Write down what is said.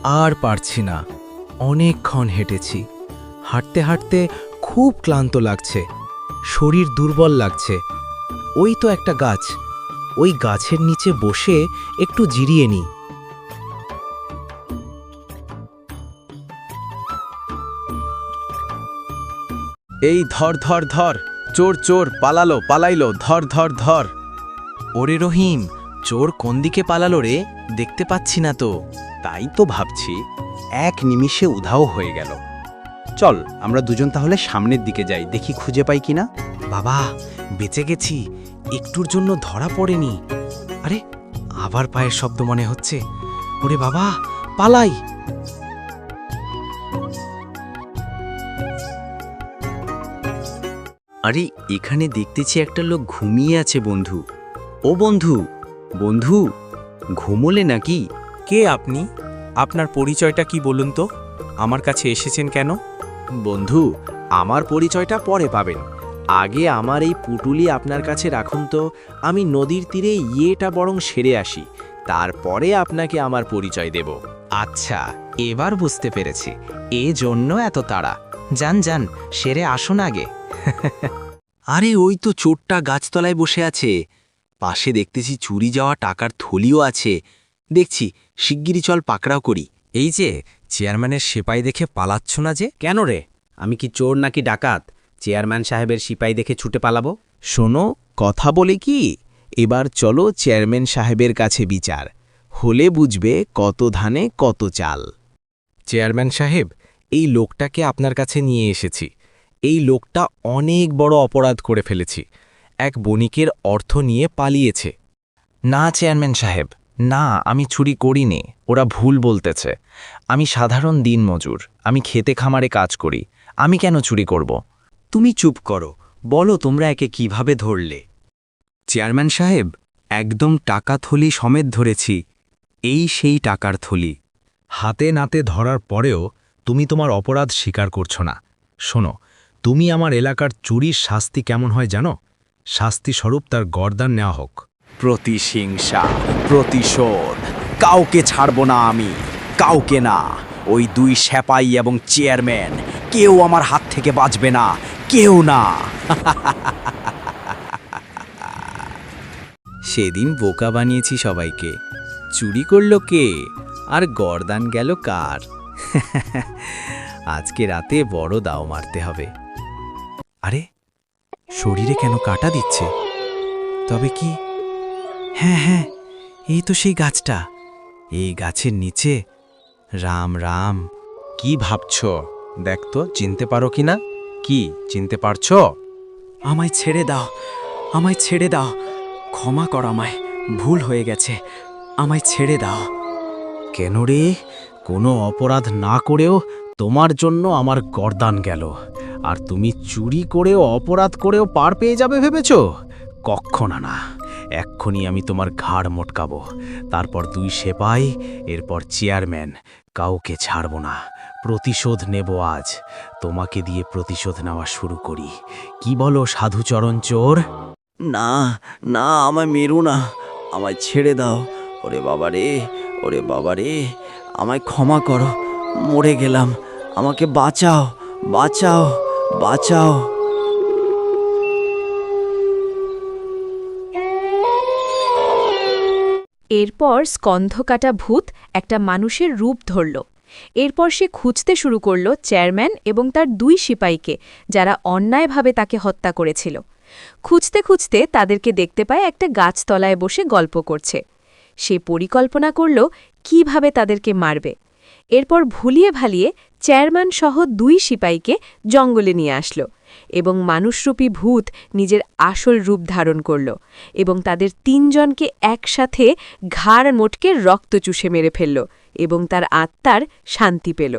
আর পারছি না, অনেকক্ষণ হেঁটেছি। হাঁটতে হাঁটতে খুব ক্লান্ত লাগছে, শরীর দুর্বল লাগছে। ওই তো একটা গাছ, ওই গাছের নিচে বসে একটু জিরিয়ে নিই। এই ধর ধর ধর, চোর চোর পালাইলো, ধর ধর ধর। ওরে রহিম, চোর কোন দিকে পালালো রে? দেখতে পাচ্ছি না তো। তাই তো ভাবছি, এক নিমিষে উধাও হয়ে গেল। চল আমরা দুজন তাহলে সামনের দিকে যাই, দেখি খুঁজে পাই কিনা। বাবা, বেঁচে গেছি, একটুর জন্য ধরা পড়েনি। আরে, আবার পায়ের শব্দ মনে হচ্ছে। ওরে বাবা, পালাই। আরে এখানে দেখতেছি একটা লোক ঘুমিয়ে আছে। বন্ধু, ও বন্ধু, বন্ধু ঘুমোলে নাকি? কে আপনি? আপনার পরিচয়টা কি বলুন তো? আমার কাছে এসেছেন কেন? বন্ধু, আমার পরিচয়টা পরে পাবেন, আগে আমার এই পুটুলি আপনার কাছে রাখুন তো। আমি নদীর তীরে ইয়েটা বরং সেরে আসি, তারপরে আপনাকে আমার পরিচয় দেব। আচ্ছা, এবার বুঝতে পেরেছি, জন্য এত তাড়া। যান যান, সেরে আসুন আগে। আরে ওই তো চোরটা গাছতলায় বসে আছে, পাশে দেখতেছি চুরি যাওয়া টাকার থলিও আছে। দেখছি, শিগগিরই চল পাকড়াও করি। এই যে চেয়ারম্যানের সিপাই দেখে পালাচ্ছ না যে? কেন রে, আমি কি চোর নাকি ডাকাত? চেয়ারম্যান সাহেবের সিপাই দেখে ছুটে পালাবো? শোনো, কথা বলে কি, এবার চলো চেয়ারম্যান সাহেবের কাছে বিচার হলে বুঝবে কত ধানে কত চাল। চেয়ারম্যান সাহেব, এই লোকটাকে আপনার কাছে নিয়ে এসেছি। এই লোকটা অনেক বড় অপরাধ করে ফেলেছি। এক বণিকের অর্থ নিয়ে পালিয়েছে। না চেয়ারম্যান সাহেব, না, আমি চুরি করিনি, ওরা ভুল বলতেছে। আমি সাধারণ দিনমজুর, আমি খেতে খামারে কাজ করি, আমি কেন চুরি করব? তুমি চুপ করো, বলো তোমরা একে কিভাবে ধরলে? চেয়ারম্যান সাহেব, একদম টাকা থলি সমেত ধরেছি। এই সেই টাকার থলি। হাতে নাতে ধরার পরেও তুমি তোমার অপরাধ স্বীকার করছো না। শোনো, তুমি আমার এলাকার চুরির শাস্তি কেমন হয় জানো? শাস্তি স্বরূপ তার গর্দান নেওয়া হোক। প্রতিহিংসা, প্রতিশোধ, কাউকে ছাড়ব না আমি, কাউকে না। ওই দুই সেপাই এবং চেয়ারম্যান, কেউ আমার হাত থেকে বাঁচবে না, কেউ না। সেদিন বোকা বানিয়েছি সবাইকে। চুরি করল কে আর গর্দান গেল কার? আজকে রাতে বড় দাও মারতে হবে। আরে, শরীরে কেন কাটা দিচ্ছে? তবে কি? হ্যাঁ হ্যাঁ, এই তো সেই গাছটা। এই গাছের নিচে। রাম রাম। কি ভাবছ? দেখ তো, চিনতে পারো কিনা? কি চিনতে পারছ? আমায় ছেড়ে দাও, আমায় ছেড়ে দাও, ক্ষমা কর আমায়, ভুল হয়ে গেছে, আমায় ছেড়ে দাও। কেন রে? কোনো অপরাধ না করেও তোমার জন্য আমার গর্দান গেল, আর তুমি চুরি করেও অপরাধ করেও পার পেয়ে যাবে ভেবেছ? কক্ষণা না, এক্ষুনি আমি তোমার ঘাড় মটকাবো। তারপর দুই সেপাই, এরপর চেয়ারম্যান, কাউকে ছাড়ব না। প্রতিশোধ নেব আজ। তোমাকে দিয়ে প্রতিশোধ নেওয়া শুরু করি। কি বলো সাধুচরণ চোর? না না, আমায় মেরো না, আমায় ছেড়ে দাও। ওরে বাবা রে, ওরে বাবা রে, আমায় ক্ষমা করো, মরে গেলাম, আমাকে বাঁচাও, বাঁচাও, বাঁচাও। এরপর স্কন্ধকাটা ভূত একটা মানুষের রূপ ধরল। এরপর সে খুঁজতে শুরু করল চেয়ারম্যান এবং তার দুই সিপাইকে, যারা অন্যায়ভাবে তাকে হত্যা করেছিল। খুঁজতে খুঁজতে তাদেরকে দেখতে পায় একটা গাছতলায় বসে গল্প করছে। সে পরিকল্পনা করল কিভাবে তাদেরকে মারবে। এরপর ভুলিয়ে ভালিয়ে চেয়ারম্যান সহ দুই সিপাইকে জঙ্গলে নিয়ে আসলো এবং মানুষরূপী ভূত নিজের আসল রূপ ধারণ করল এবং তাদের তিনজনকে একসাথে ঘাড় মোটকে রক্ত চুষে মেরে ফেলল এবং তার আত্মার শান্তি পেল।